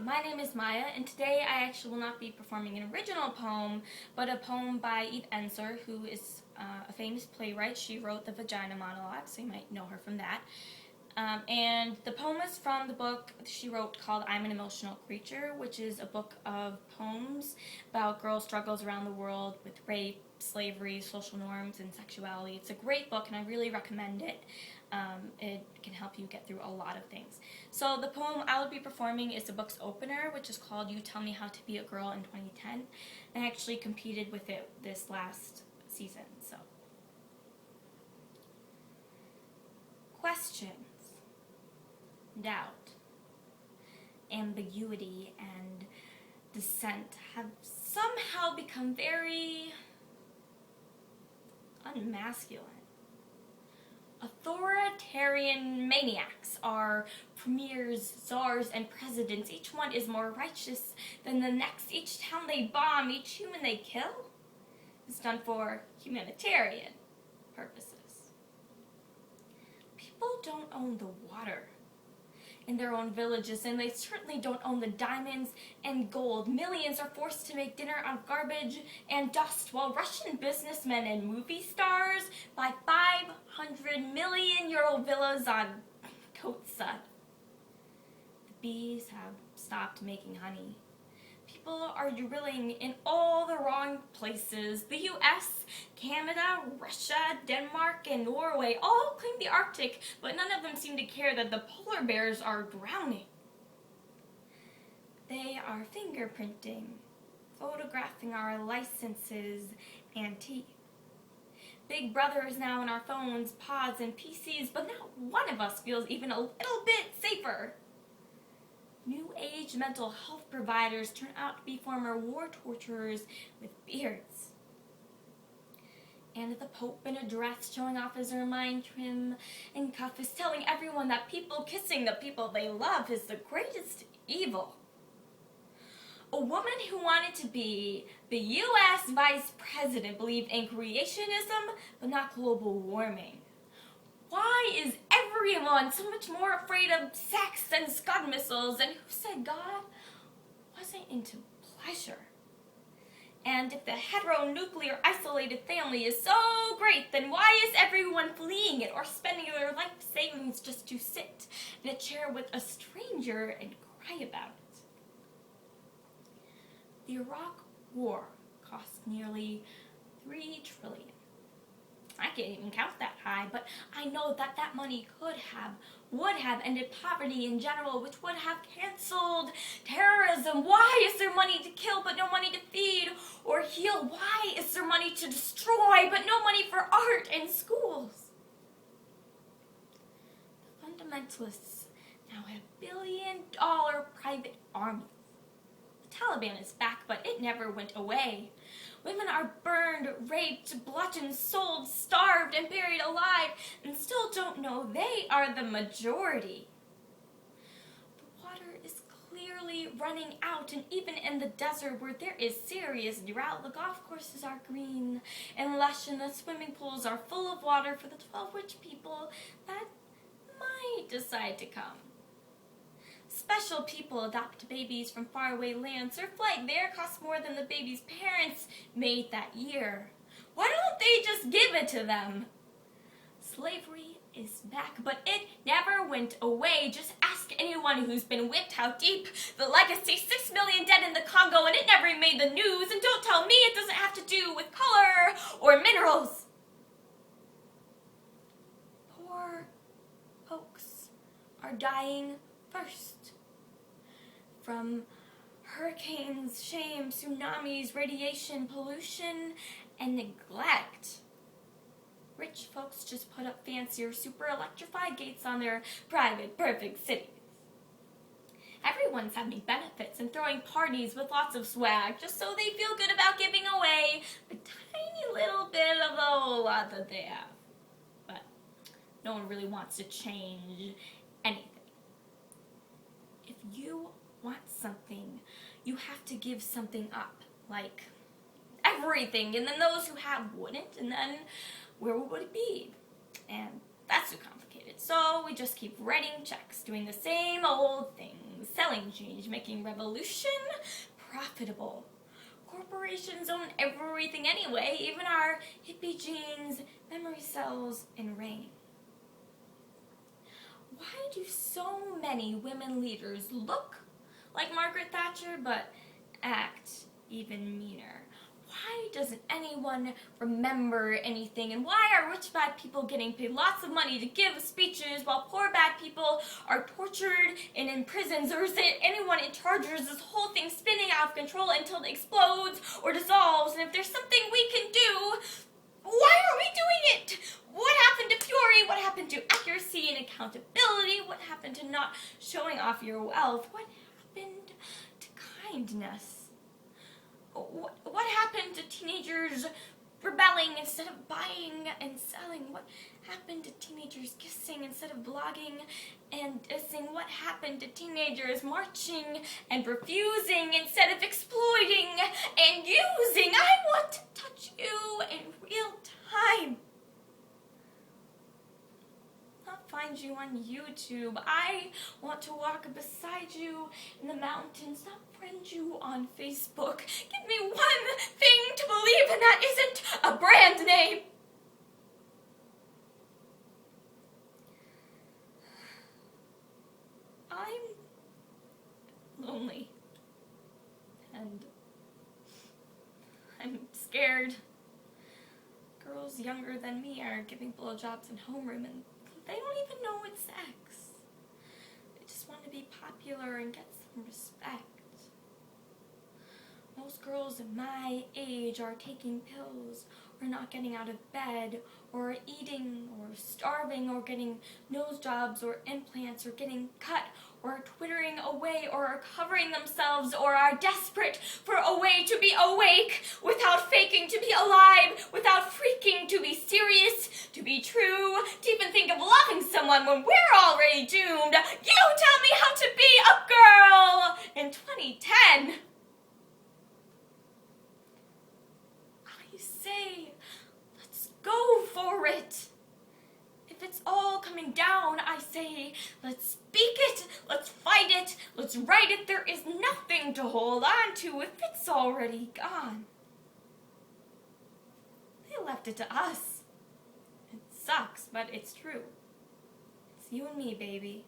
My name is Maya, and today I actually will not be performing an original poem, but a poem by Ensler, who is a famous playwright. She wrote the Vagina Monologue, so you might know her from that. And the poem is from the book she wrote called I'm an Emotional Creature, which is a book of poems about girl struggles around the world with rape, slavery, social norms, and sexuality. It's a great book, and I really recommend it. It can help you get through a lot of things. So the poem I will be performing is the book's opener, which is called You Tell Me How to Be a Girl in 2010. And I actually competed with it this last season. So, questions, doubt, ambiguity, and dissent have somehow become very unmasculine. Authoritarian maniacs are premiers, czars, and presidents. Each one is more righteous than the next. Each town they bomb, each human they kill is done for humanitarian purposes. People don't own the water in their own villages, and they certainly don't own the diamonds and gold. Millions are forced to make dinner out of garbage and dust, while Russian businessmen and movie stars buy 500 million euro villas on Kotsa. The bees have stopped making honey. People are drilling in all the wrong places. The US, Canada, Russia, Denmark, and Norway all claim the Arctic, but none of them seem to care that the polar bears are drowning. They are fingerprinting, photographing our licenses and teeth. Big Brother is now in our phones, pods, and PCs, but not one of us feels even a little bit safer. New age mental health providers turn out to be former war torturers with beards. And the Pope in a dress showing off his ermine trim and cuff is telling everyone that people kissing the people they love is the greatest evil. A woman who wanted to be the US vice president believed in creationism but not global warming. Why is everyone so much more afraid of sex than Scud missiles? And who said God wasn't into pleasure? And if the heteronuclear isolated family is so great, then why is everyone fleeing it or spending their life savings just to sit in a chair with a stranger and cry about it? The Iraq War cost nearly $3 trillion. I can't even count that high, but I know that that money would have ended poverty in general, which would have canceled terrorism. Why is there money to kill but no money to feed or heal? Why is there money to destroy but no money for art and schools? The fundamentalists now have billion-dollar private armies. The Taliban is back, but it never went away. Women are burned, raped, bludgeoned, sold, starved, and buried alive, and still don't know they are the majority. The water is clearly running out, and even in the desert where there is serious drought, the golf courses are green and lush, and the swimming pools are full of water for the 12 rich people that might decide to come. Special people adopt babies from faraway lands. Their flight there costs more than the baby's parents made that year. Why don't they just give it to them? Slavery is back, but it never went away. Just ask anyone who's been whipped how deep the legacy. 6 million dead in the Congo, and it never made the news. And don't tell me it doesn't have to do with color or minerals. Poor folks are dying first. From hurricanes, shame, tsunamis, radiation, pollution, and neglect. Rich folks just put up fancier, super electrified gates on their private, perfect cities. Everyone's having benefits and throwing parties with lots of swag just so they feel good about giving away the tiny little bit of the whole lot that they have. But no one really wants to change anything. If you want something, you have to give something up, like everything, and then those who have wouldn't, and then where would it be? And that's too complicated. So we just keep writing checks, doing the same old things, selling change, making revolution profitable. Corporations own everything anyway, even our hippie genes, memory cells, and rain. Why do so many women leaders look like Margaret Thatcher but act even meaner? Why doesn't anyone remember anything? And why are rich bad people getting paid lots of money to give speeches while poor bad people are tortured and in prisons? Or is there anyone in charge, or is this whole thing spinning out of control until it explodes or dissolves? And if there's something we can do, why are we doing it? What happened to fury? What happened to accuracy and accountability? What happened to not showing off your wealth? What happened to kindness? What happened to teenagers rebelling instead of buying and selling? What happened to teenagers kissing instead of blogging and dissing? What happened to teenagers marching and refusing instead of exploiting and using? I want to touch you in real time. Not find you on YouTube. I want to walk beside you in the mountains, not friend you on Facebook. Give me one thing to believe in that isn't a brand name. I'm lonely. And I'm scared. Girls younger than me are giving blowjobs in homeroom, and they don't even know it's sex. They just want to be popular and get some respect. Most girls my age are taking pills, or not getting out of bed, or eating, or starving, or getting nose jobs, or implants, or getting cut, or twittering away, or are covering themselves, or are desperate for a way to be awake, without faking to be alive, without freaking to be serious, to be true, to even think of loving someone when we're already doomed. You tell me how to be a girl in 2010. I say, let's go for it. If it's all coming down, I say, let's speak it, let's fight it, let's write it. There is nothing to hold on to if it's already gone. They left it to us. It sucks, but it's true. It's you and me, baby.